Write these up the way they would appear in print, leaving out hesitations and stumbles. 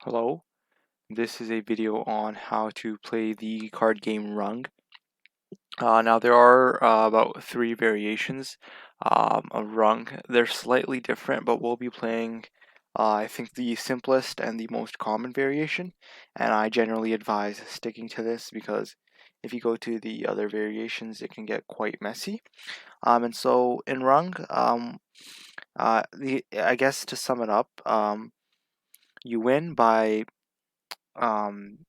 Hello, this is a video on how to play the card game Rung. Now there are about 3 variations of Rung. They're slightly different, but we'll be playing I think the simplest and the most common variation, and I generally advise sticking to this because if you go to the other variations it can get quite messy. And so in Rung, I guess to sum it up, you win by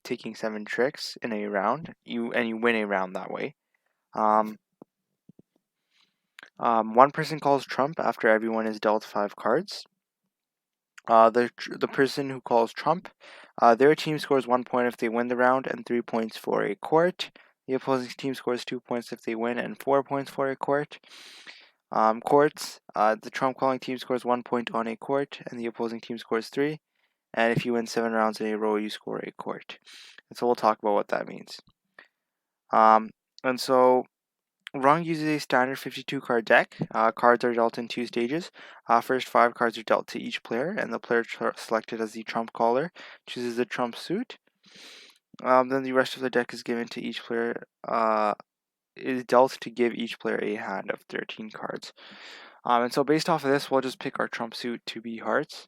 taking 7 tricks in a round. You win a round that way. Um, One person calls trump after everyone is dealt 5 cards. The person who calls trump, their team scores 1 point if they win the round and 3 points for a court. The opposing team scores 2 points if they win and 4 points for a court. Courts, the trump calling team scores 1 point on a court and the opposing team scores 3. And if you win 7 rounds in a row, you score a court. And so we'll talk about what that means. And so Rung uses a standard 52 card deck. Cards are dealt in 2 stages. First 5 cards are dealt to each player, and the player selected as the trump caller chooses the trump suit. Then the rest of the deck is given to each player. Is dealt to give each player a hand of 13 cards. And so based off of this, we'll just pick our trump suit to be hearts.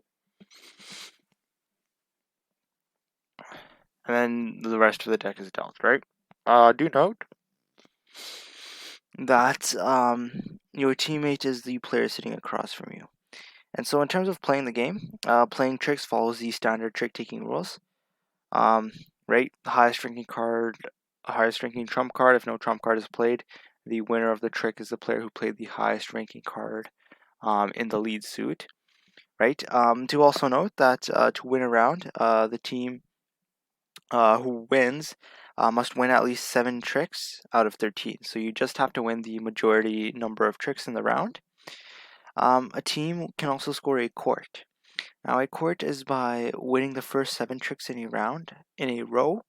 And then the rest of the deck is dealt, right? Do note that your teammate is the player sitting across from you. And so in terms of playing the game, playing tricks follows the standard trick-taking rules. Right, the highest ranking trump card. If no trump card is played, the winner of the trick is the player who played the highest ranking card in the lead suit. Right. To also note that to win a round, the team who wins must win at least 7 tricks out of 13. So you just have to win the majority number of tricks in the round. A team can also score a court. Now a court is by winning the first 7 tricks in a round in a row,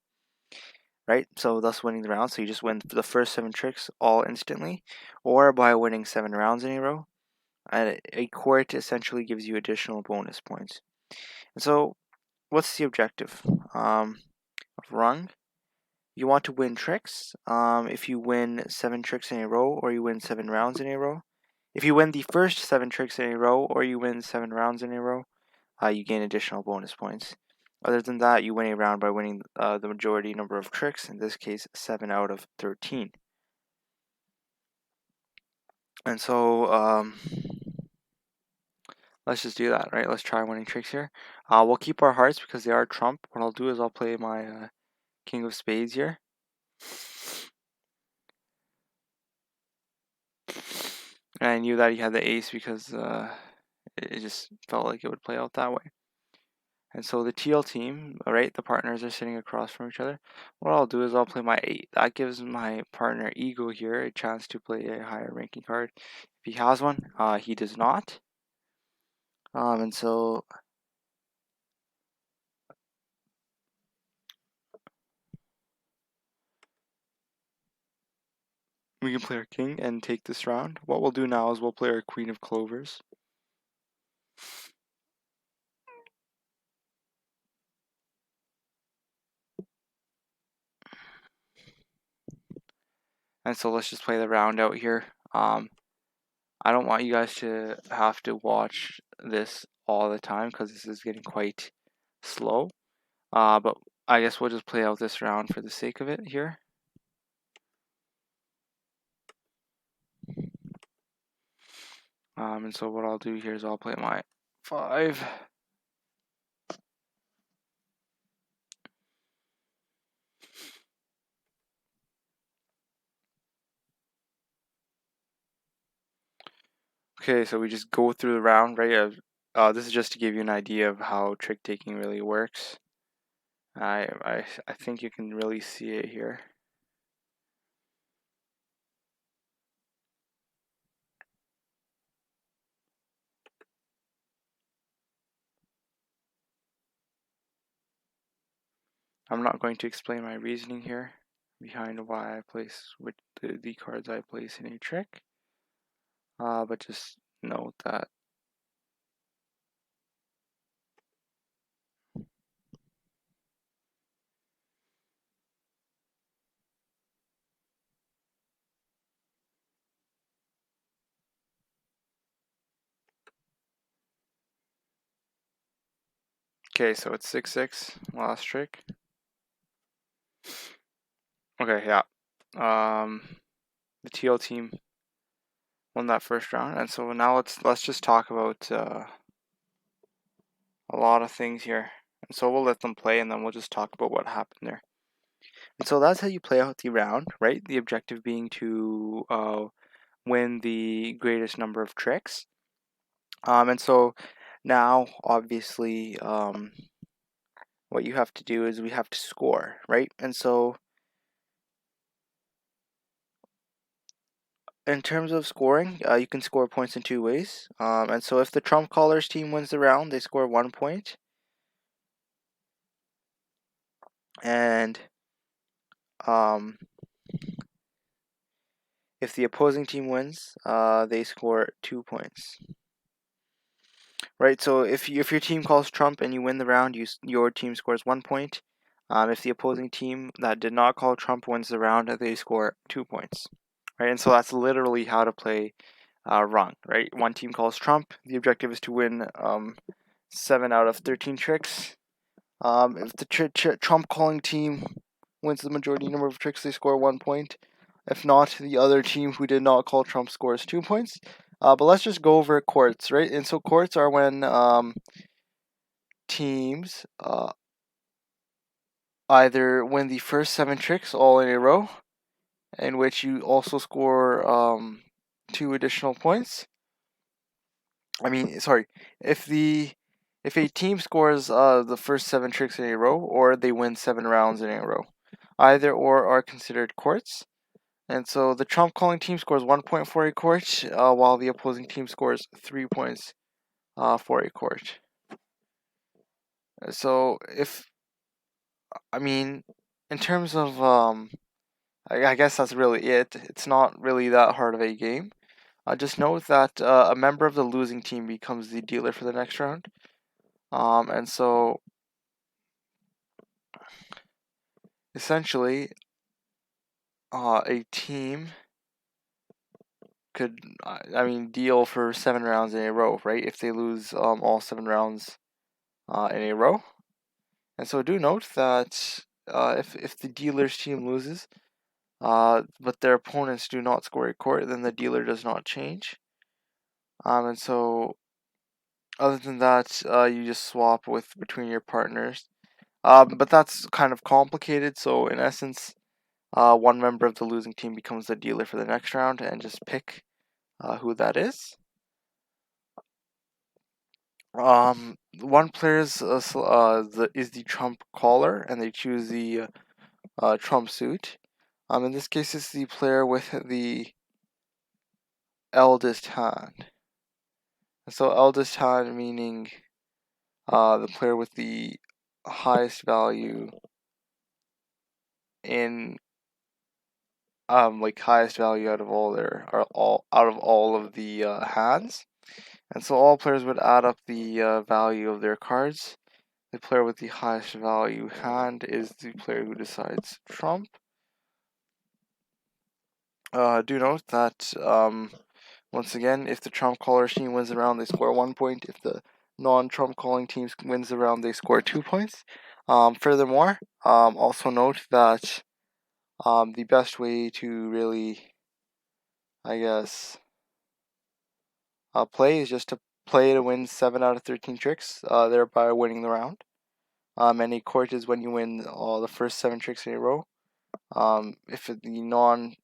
right? So thus winning the round. So you just win the first 7 tricks all instantly, or by winning 7 rounds in a row. And a court essentially gives you additional bonus points. And so what's the objective of Rung? You want to win tricks. If you win 7 tricks in a row, or you win 7 rounds in a row. If you win the first 7 tricks in a row, or you win 7 rounds in a row, you gain additional bonus points. Other than that, you win a round by winning the majority number of tricks, in this case 7 out of 13. And so let's just do that, right? Let's try winning tricks here. We'll keep our hearts because they are trump. What I'll do is I'll play my king of spades here. And I knew that he had the ace because it just felt like it would play out that way. And so the TL team, right, the partners are sitting across from each other. What I'll do is I'll play my 8. That gives my partner Ego here a chance to play a higher ranking card. If he has one, he does not. And so we can play our king and take this round. What we'll do now is we'll play our queen of clovers. And so let's just play the round out here. I don't want you guys to have to watch this all the time because this is getting quite slow. But I guess we'll just play out this round for the sake of it here. And so what I'll do here is I'll play my 5. Okay, so we just go through the round, right? This is just to give you an idea of how trick taking really works. I think you can really see it here. I'm not going to explain my reasoning here behind why I place with the cards I place in a trick. But just note that Okay, so it's 6-6, last trick. Okay, yeah. The TL team won that first round, and so now let's just talk about a lot of things here. And so we'll let them play, and then we'll just talk about what happened there. And so that's how you play out the round, right? The objective being to win the greatest number of tricks. And so now, obviously, what you have to do is we have to score, right? And so in terms of scoring, you can score points in two ways. And so if the trump callers team wins the round, they score 1 point. And if the opposing team wins, they score 2 points. Right, so if your team calls trump and you win the round, your team scores 1 point. If the opposing team that did not call trump wins the round, they score 2 points. Right, and so that's literally how to play Rung. Right, one team calls trump. The objective is to win 7 out of 13 tricks. If the trump calling team wins the majority number of tricks, they score 1 point. If not, the other team who did not call trump scores 2 points. But let's just go over courts, right? And so courts are when teams either win the first 7 tricks all in a row, in which you also score 2 additional points. If a team scores the first 7 tricks in a row, or they win 7 rounds in a row, either or are considered courts. And so the trump calling team scores 1 point for a court, while the opposing team scores 3 points for a court. So in terms of I guess that's really it. It's not really that hard of a game. Just note that a member of the losing team becomes the dealer for the next round. And so essentially, a team could, deal for 7 rounds in a row, right? If they lose all 7 rounds in a row. And so do note that if the dealer's team loses, but their opponents do not score a court, then the dealer does not change. And so other than that, you just swap between your partners. But that's kind of complicated. So in essence, one member of the losing team becomes the dealer for the next round, and just pick who that is. One player is the trump caller, and they choose the trump suit. In this case, it's the player with the eldest hand. So eldest hand meaning the player with the highest value in highest value out of all of the hands. And so all players would add up the value of their cards. The player with the highest value hand is the player who decides trump. Do note that once again, if the trump caller team wins the round, they score 1 point. If the non-trump calling team wins the round, they score 2 points. Furthermore, also note that the best way to really, I guess, play is just to play to win 7 out of 13 tricks, thereby winning the round. And a court is when you win all the first 7 tricks in a row. If the non-trump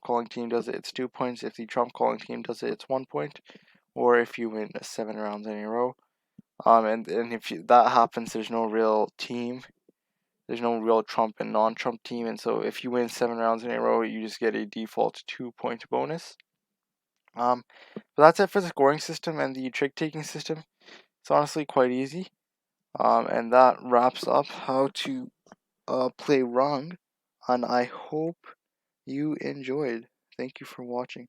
calling team does it, it's 2 points. If the trump calling team does it, it's 1 point. Or if you win 7 rounds in a row. And if that happens, there's no real team. There's no real trump and non-trump team. And so if you win 7 rounds in a row, you just get a default 2-point bonus. But that's it for the scoring system and the trick-taking system. It's honestly quite easy. And that wraps up how to play Rung. And I hope you enjoyed. Thank you for watching.